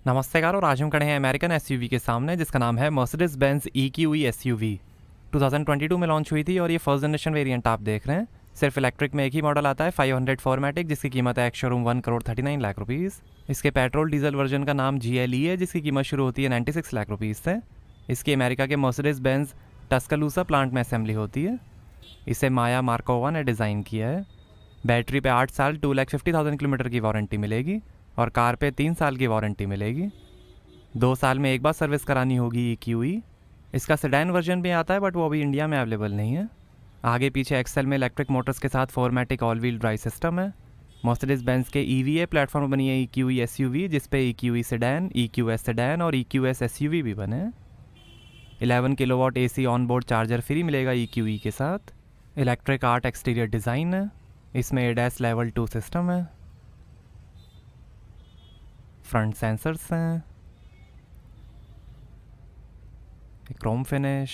नमस्तेकार और आज हम खड़े हैं अमेरिकन एसयूवी के सामने जिसका नाम है मर्सिडीज बेंज EQE एसयूवी। 2022 में लॉन्च हुई थी और ये फर्स्ट जनरेशन वेरिएंट आप देख रहे हैं। सिर्फ इलेक्ट्रिक में एक ही मॉडल आता है 500 फॉर्मेटिक, जिसकी कीमत है एक्स शोरूम 1,39,00,000 रुपीज़। इसके पेट्रोल डीजल वर्जन का नाम GLE है, जिसकी कीमत शुरू होती है 96 लाख रुपीज़ से। इसकी अमेरिका के मर्सिडीज बेंज टस्कलूसा प्लांट में असेंबली होती है। इसे माया मार्कोवा ने डिज़ाइन किया है। बैटरी पे 8 साल 2,50,000 किलोमीटर की वारंटी मिलेगी और कार पे 3 साल की वारंटी मिलेगी। 2 साल में एक बार सर्विस करानी होगी EQE। इसका सेडान वर्जन भी आता है बट वो अभी इंडिया में अवेलेबल नहीं है। आगे पीछे एक्सेल में इलेक्ट्रिक मोटर्स के साथ 4मैटिक ऑल व्हील ड्राइव सिस्टम है। मर्सिडीज बेंज के EVA प्लेटफॉर्म बनी है EQE एसयूवी, जिसपे EQE सेडान, EQS सेडान और EQS एसयूवी भी बने हैं। 11 kilowatt AC on board charger free मिलेगा EQE के साथ। इलेक्ट्रिक आर्ट एक्सटीरियर डिज़ाइन है। इसमें ADAS लेवल 2 सिस्टम है। फ्रंट सेंसर्स हैं। क्रोम फिनिश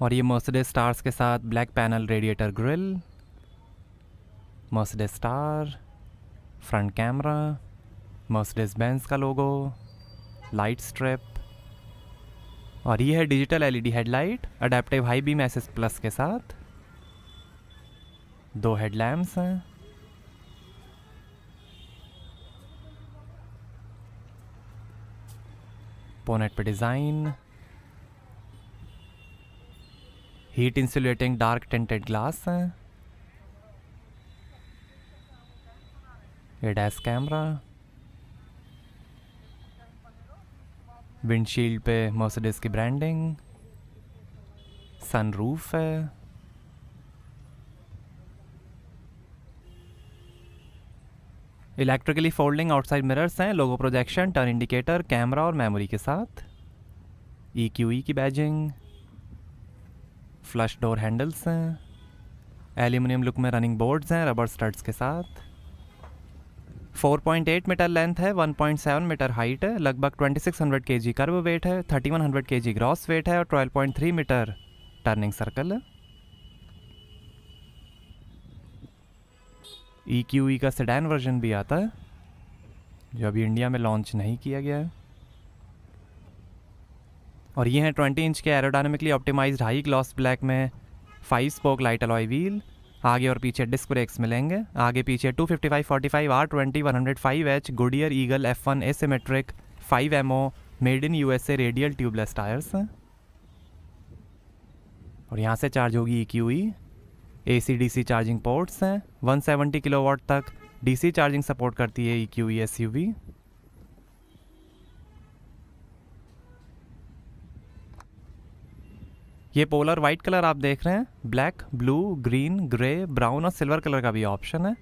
और ये मर्सिडीज स्टार्स के साथ black panel radiator grille, Mercedes star, front camera, Mercedes Benz का लोगो, लाइट स्ट्रिप और ये है digital LED headlight adaptive high beam assist plus के साथ। 2 हेडलैम्प्स हैं। बोनेट पे design, heat insulating dark tinted glass है। ADAS कैमरा, विंडशील्ड पे मर्सिडीज की ब्रांडिंग, सनरूफ है। इलेक्ट्रिकली फोल्डिंग आउटसाइड मिरर्स हैं, लोगो प्रोजेक्शन, टर्न इंडिकेटर, कैमरा और मेमोरी के साथ। EQE की बैजिंग, फ्लश डोर हैंडल्स हैं। एल्यूमिनियम लुक में रनिंग बोर्ड्स हैं रबर स्टड्स के साथ। 4.8 मीटर लेंथ है, 1.7 मीटर हाइट है, लगभग 2600 kg कर्व वेट है, 3100 kg ग्रॉस वेट है और 12.3 मीटर टर्निंग सर्कल है। EQE का सेडान वर्जन भी आता है जो अभी इंडिया में लॉन्च नहीं किया गया है। और ये हैं 20 इंच के एरोडायनेमिकली ऑप्टिमाइज्ड हाई ग्लॉस ब्लैक में 5 स्पोक लाइट अलॉय व्हील। आगे और पीछे डिस्क ब्रेक्स मिलेंगे। आगे पीछे 255/45 R20 105H Goodyear eagle F1 asymmetric 5MO made in USA radial tubeless tyres हैं। और यहाँ से चार्ज होगी EQE। AC/DC चार्जिंग पोर्ट्स हैं। 170 किलोवाट तक DC चार्जिंग सपोर्ट करती है EQE एसयूवी। ये पोलर वाइट कलर आप देख रहे हैं, black, blue, green, grey, brown और सिल्वर कलर का भी ऑप्शन है।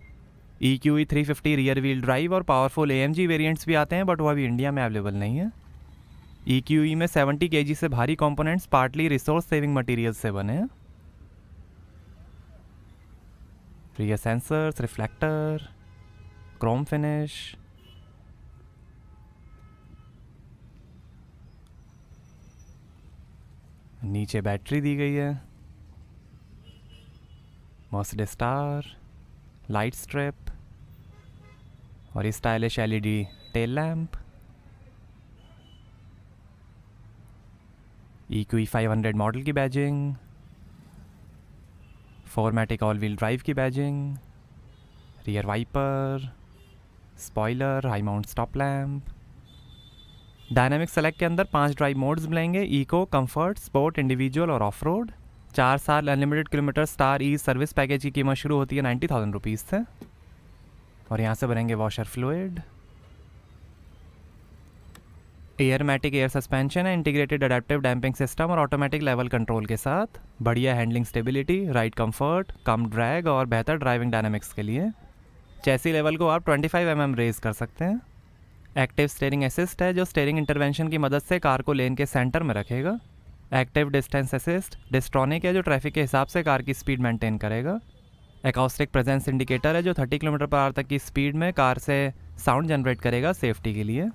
EQE 350 रियर व्हील ड्राइव और पावरफुल AMG वेरिएंट्स भी आते हैं बट वो अभी इंडिया में अवेलेबल नहीं है। EQE में 70 kg से भारी components partly resource saving material से बने हैं। Rear sensors, reflector, chrome finish, नीचे बैटरी दी गई है। मर्सिडीज स्टार, लाइट स्ट्रिप और stylish LED tail lamp. EQE 500 model की बैजिंग, 4मैटिक ऑल व्हील ड्राइव की badging, rear wiper, spoiler, high mount stop lamp. Dynamic select के अंदर 5 ड्राइव मोड्स मिलेंगे, इको, कंफर्ट, स्पोर्ट, इंडिविजुअल और ऑफ रोड। 4 साल unlimited kilometre star ई service package की कीमत शुरू होती है 90,000 रुपीज़ से। और यहाँ से बनेंगे वॉशर फ्लूइड। एयरमैटिक एयर सस्पेंशन है, इंटीग्रेटेड अडेप्टिव डैम्पिंग सिस्टम और ऑटोमेटिक लेवल कंट्रोल के साथ। बढ़िया हैंडलिंग स्टेबिलिटी, राइड कंफर्ट, कम ड्रैग और बेहतर ड्राइविंग डायनामिक्स के लिए। चैसी लेवल को आप 25 mm रेज कर सकते हैं। एक्टिव स्टीयरिंग असिस्ट है जो स्टीयरिंग इंटरवेंशन की मदद से कार को लेन के सेंटर में रखेगा। एक्टिव डिस्टेंस असिस्ट डिस्ट्रॉनिक है जो ट्रैफिक के हिसाब से कार की स्पीड मेंटेन करेगा। एकॉस्टिक प्रेजेंस इंडिकेटर है जो 30 km/h तक की स्पीड में कार से साउंड जनरेट करेगा सेफ्टी के लिए।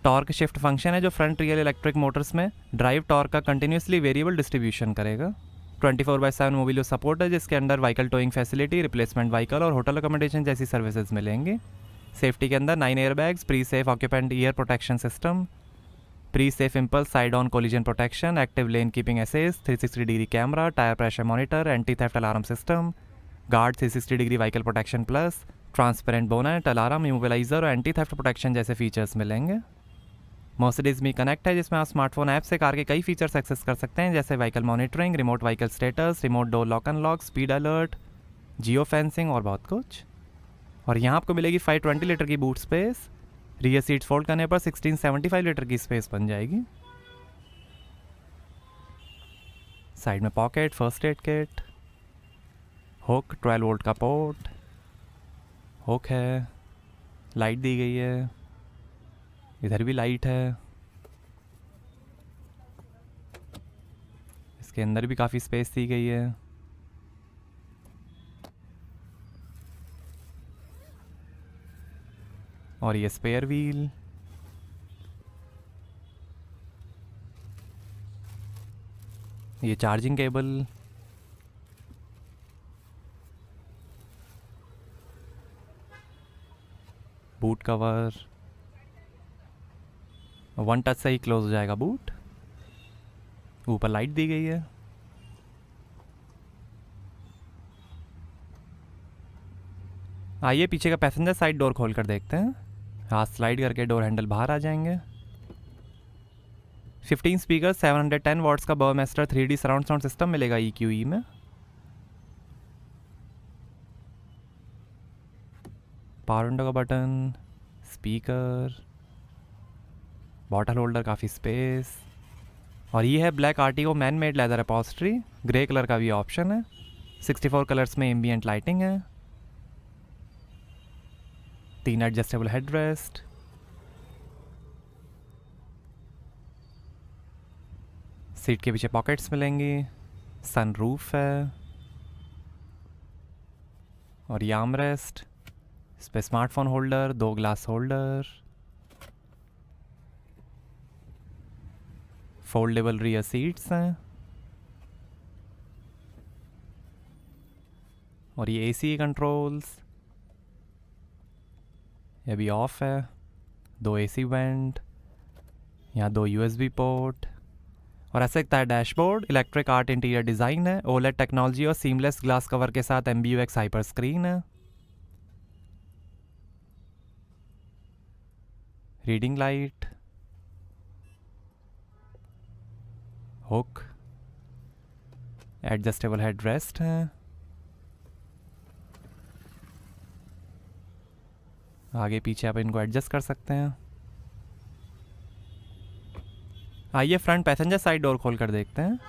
टॉर्क शिफ्ट फंक्शन है जो फ्रंट रियल इलेक्ट्रिक मोटर्स में ड्राइव टॉर्क का कंटिन्यूसली वेरिएबल डिस्ट्रीब्यूशन करेगा। 24/7 मोबिलियो सपोर्ट है जिसके under vehicle towing facility, replacement vehicle और होटल अकोमोडेशन जैसी सर्विसेज मिलेंगी। सेफ्टी के अंदर 9 air bags, pre safe occupant year protection system, pre safe impulse side on collision protection, active lane keeping assist, 360 degree camera, tyre pressure monitor, anti theft alarm system, guard 360 degree vehicle protection plus, transparent bonnet, alarm, immobiliser और anti theft protection जैसे features मिलेंगे। Mercedes मी connect है जिसमें आप smartphone app से car के कई features access कर सकते हैं, जैसे vehicle monitoring, remote vehicle status, remote door lock unlock, speed alert, geo fencing और बहुत कुछ। और यहाँ आपको मिलेगी 520 लीटर की boot space. Rear seats fold करने पर 1675 लीटर की स्पेस बन जाएगी। साइड में pocket, first aid kit, hook, 12 volt का पोर्ट, हुक है, लाइट दी गई है, इधर भी लाइट है, इसके अंदर भी काफ़ी स्पेस दी गई है। और ये स्पेयर व्हील, ये charging cable, boot cover, one touch से ही क्लोज हो जाएगा बूट। ऊपर लाइट दी गई है। आइए पीछे का पैसेंजर साइड डोर खोल कर देखते हैं। हाथ स्लाइड करके डोर हैंडल बाहर आ जाएंगे। 15 स्पीकर, 710 वॉट्स का Burmester 3D surround sound system मिलेगा EQE में। पावर विंडो का बटन, स्पीकर, बॉटल होल्डर, काफ़ी स्पेस। और ये है black Artico man made leather upholstery, grey colour का भी ऑप्शन है। 64 कलर्स में एम्बियंट लाइटिंग है। 3 एडजस्टेबल हेडरेस्ट, सीट के पीछे पॉकेट्स मिलेंगी, सनरूफ है और ये आर्मरेस्ट, इस पे smartphone holder, 2 glass holder, foldable rear seats हैं और ये AC कंट्रोल्स, ये भी ऑफ है। 2 AC वेंट, यहाँ 2 USB पोर्ट और ऐसे दिखता है dashboard. Electric art interior design है, OLED टेक्नोलॉजी और सीमलेस ग्लास कवर के साथ MBUX हाइपर स्क्रीन है। Reading light, hook, adjustable headrest है। आगे पीछे आप इनको एडजस्ट कर सकते हैं। आइए फ्रंट पैसेंजर साइड डोर खोल कर देखते हैं।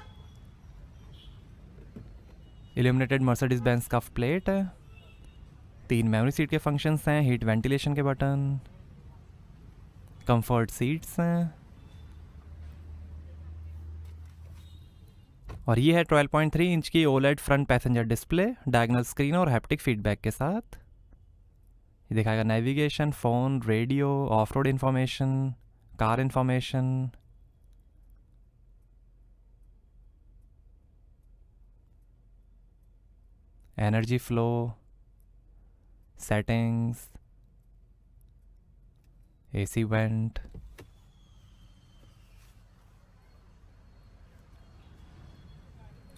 Illuminated Mercedes Benz scuff plate है। 3 मेमोरी सीट के फंक्शंस हैं, हीट वेंटिलेशन के बटन, कंफर्ट सीट्स हैं और ये है 12.3 इंच की OLED front passenger display, diagonal screen और हैप्टिक फीडबैक के साथ। ये दिखाएगा navigation, phone, radio, of road information, car information, energy flow, settings, AC went.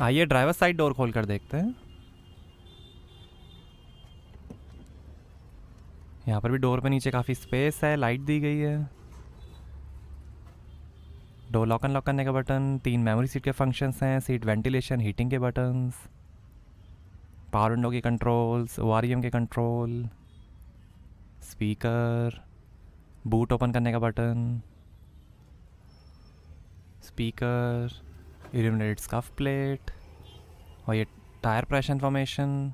आइए ड्राइवर साइड डोर खोल कर देखते हैं। यहाँ पर भी डोर पे नीचे काफ़ी स्पेस है, लाइट दी गई है। डोर लॉक अनलॉक करने का बटन, 3 मेमोरी सीट के फंक्शंस हैं, सीट वेंटिलेशन, हीटिंग के बटन्स, पावर विंडो के कंट्रोल्स, ORM के कंट्रोल, स्पीकर, बूट ओपन करने का button, speaker, illuminated scuff plate और ये tyre pressure information.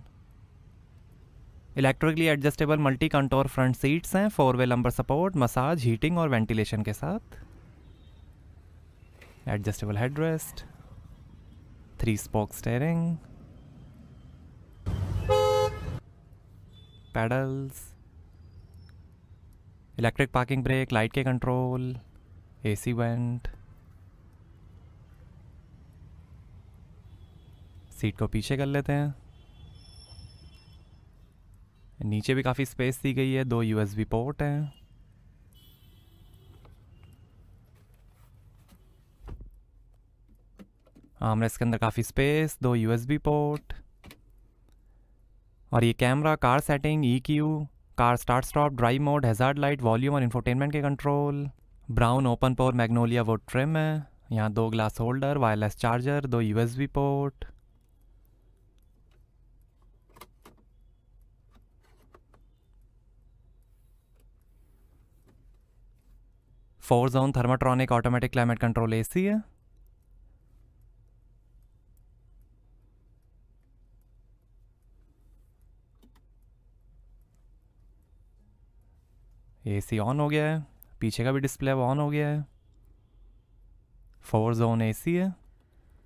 Electrically adjustable multi contour front seats हैं, 4 वे लंबर सपोर्ट, मसाज, हीटिंग और वेंटिलेशन के साथ। Adjustable headrest, 3 spoke steering, paddles, electric parking brake, light के control, AC went. Seat को पीछे कर लेते हैं। नीचे भी काफ़ी स्पेस दी गई है, 2 USB पोर्ट हैं। आर्मरेस्ट के अंदर काफ़ी स्पेस, 2 USB पोर्ट। और ये camera, car setting, EQ, car start stop, drive mode, hazard light, volume और इंफोटेनमेंट के control. Brown open pore magnolia wood trim है। यहाँ 2 glass holder, wireless charger, 2 USB port. Four zone Thermotronic automatic climate control AC है। AC on हो गया है, पीछे का भी डिस्प्ले ऑन हो गया है। 4 जोन AC है।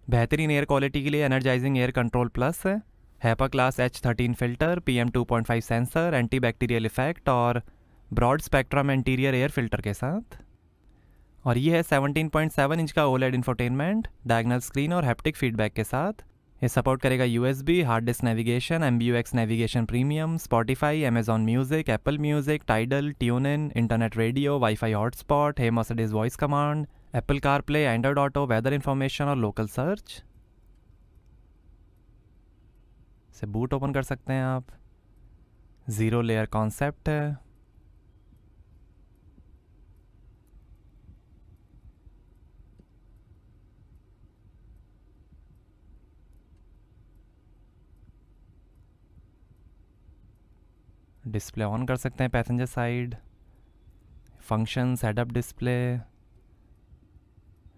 बेहतरीन एयर क्वालिटी के लिए एनर्जाइजिंग एयर कंट्रोल प्लस है। HEPA class H13 filter, PM 2.5 sensor, anti bacterial effect और broad spectrum interior air filter के साथ। और ये है 17.7 इंच का OLED इंफोटेनमेंट, डायगोनल स्क्रीन और हैप्टिक फीडबैक के साथ। ये सपोर्ट करेगा USB, hard disk navigation, MBUX navigation premium, Spotify, Amazon music, Apple music, Tidal, tune, internet radio, wifi hotspot, hey Mercedes voice command, Apple CarPlay, Android auto, weather information और local search. से boot open कर सकते हैं आप। 0 layer concept है। Display on कर सकते हैं passenger side. Functions, head up display,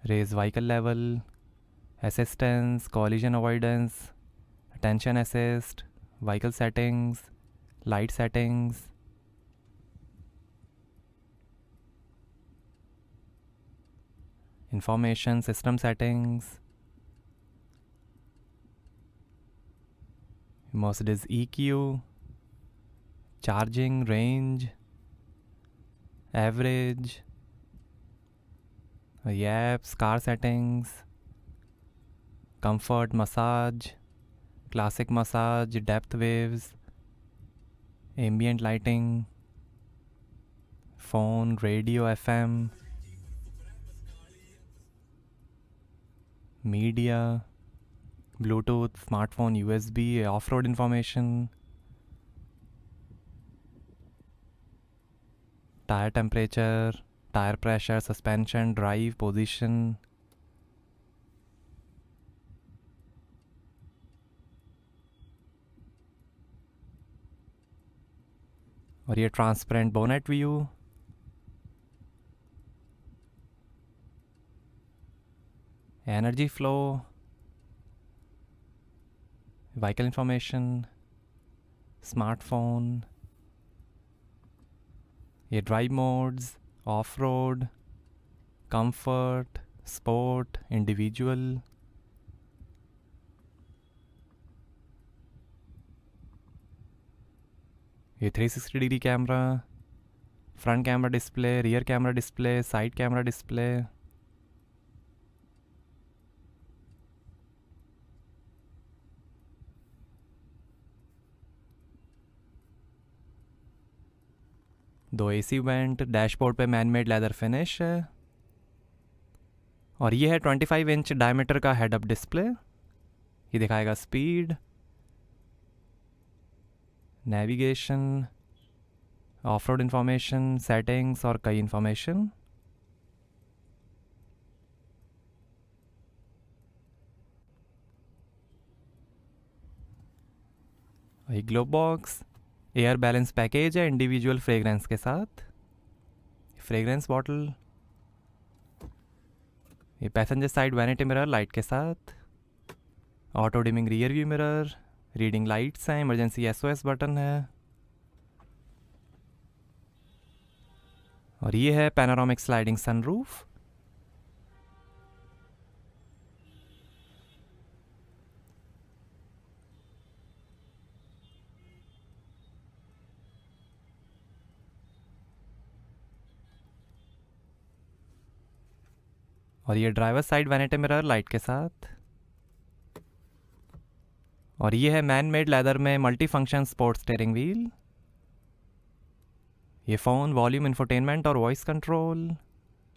raise vehicle level, assistance, collision avoidance, attention assist, vehicle settings, light settings, information system settings, Mercedes EQ, charging range, average, apps, car settings, comfort massage, classic massage, depth waves, ambient lighting, phone, radio, FM, media, Bluetooth, smartphone, USB, off road information, tyre temperature, tyre pressure, suspension, drive position. और ये transparent bonnet view, energy flow, vehicle information, smartphone, ये drive modes, off road, comfort, sport, individual. ये 360 degree camera, front camera display, rear camera display, side camera display. दो AC vent, dashboard पे manmade leather finish है। और ये है 25 inch diameter का head up display. ये दिखाएगा speed, navigation, off road information, settings और कई इंफॉर्मेशन। ये glove box air balance package है इंडिविजुअल फ्रेगरेंस के साथ। फ्रेगरेंस बॉटल, ये passenger side vanity mirror light के साथ, auto dimming rear view mirror, reading lights हैं, इमरजेंसी SOS बटन है। और ये है पैनोरामिक स्लाइडिंग सनरूफ। और ये driver side vanity mirror light के साथ। और ये है मैन मेड लेदर में multi function sports steering wheel. ये फ़ोन, वॉल्यूम, इंफोटेनमेंट और वॉइस कंट्रोल,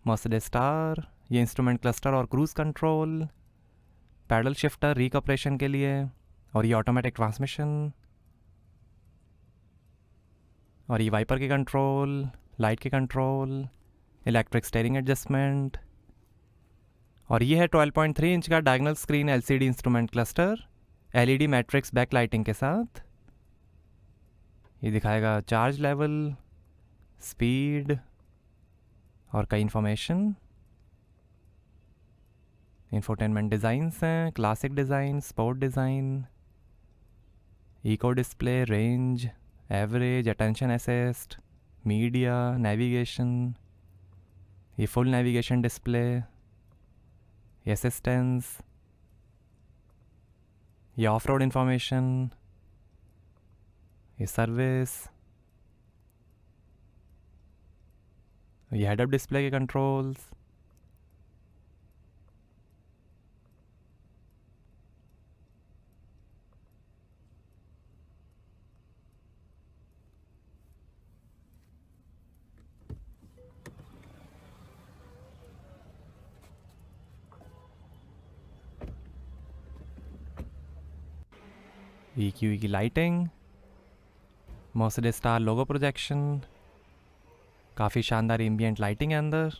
मर्सिडीज स्टार, ये इंस्ट्रूमेंट क्लस्टर और क्रूज़ कंट्रोल, पैडल शिफ्टर रीक ऑपरेशन के लिए, और ये ऑटोमेटिक ट्रांसमिशन, और ये वाइपर के कंट्रोल, लाइट के कंट्रोल, इलेक्ट्रिक स्टीयरिंग एडजस्टमेंट, और ये है 12.3 इंच का diagonal screen LCD instrument cluster LED matrix back lighting के साथ। ये दिखाएगा चार्ज लेवल, स्पीड और कई इन्फॉर्मेशन। इंफोटेनमेंट डिज़ाइंस हैं, classic design, sport design, eco display, range, average, attention assist, media, navigation, ये फुल नेविगेशन डिस्प्ले, ये असिस्टेंस, ये ऑफ रोड इंफॉर्मेशन, ये सर्विस, ये हेड अप डिस्प्ले के कंट्रोल्स, EQE की लाइटिंग, मर्सिडीज स्टार लोगो projection, काफ़ी शानदार एम्बिएंट लाइटिंग है अंदर।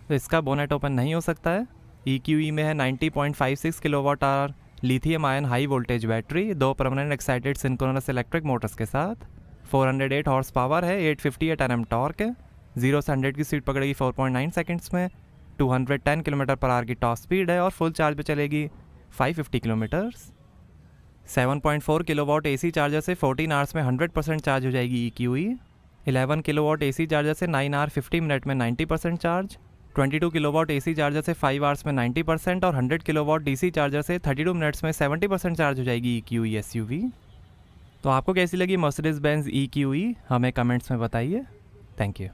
तो इसका बोनेट ओपन नहीं हो सकता है। EQE में है 90.56 kilowatt hour lithium ion high voltage battery, 2 permanent excited synchronous electric Motors के साथ, 408 हॉर्स पावर है, 850 Nm टॉर्क है, 0 से 100 की स्पीड पकड़ेगी 4.9 सेकंड्स में, 210 किलोमीटर पर आवर की टॉप स्पीड है और फुल चार्ज पे चलेगी 550 किलोमीटर्स। 7.4 किलोवाट AC चार्जर से 14 आवर्स में 100% चार्ज हो जाएगी EQE। 11 किलोवाट AC चार्जर से 9 आवर 50 मिनट में 90% चार्ज, 22 किलोवाट AC चार्जर से 5 आवर्स में 90% और 100 किलोवाट DC चार्जर से 32 मिनट्स में 70% चार्ज हो जाएगी EQE SUV। तो आपको कैसी लगी मर्सिडीज बेंज EQE, हमें कमेंट्स में बताइए। Thank you.